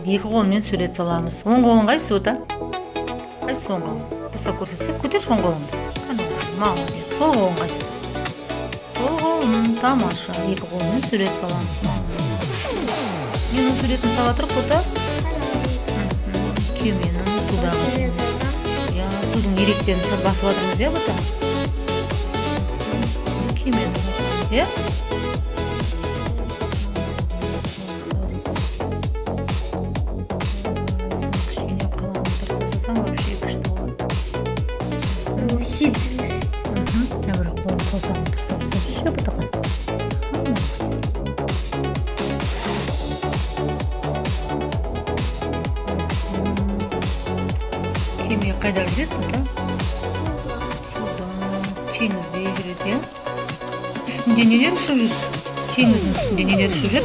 эки кол менен сүрөт салабыз. Оң колуң кайсы бута? Кайсы оң колуң? Баса көрсөтсөк, көтөр оң колуңду. Молодец. Сол колуң кайсы? Сол колум, тамаша. Эки кол менен сүрөт салабыз. Менин сүрөтүн сала туруп бута. Кеменин судагы. Я судун иректерин басып атырбыз, бута. Кеменин, э? Вообще что? Хит. Я говорю, сосам, что еще потом. Кеме кайда жүрөт да? Теңизде жүрөт, э? Үстүндө нелер ұшып жүр? Теңиздин үстүндө нелер ұшып жүр?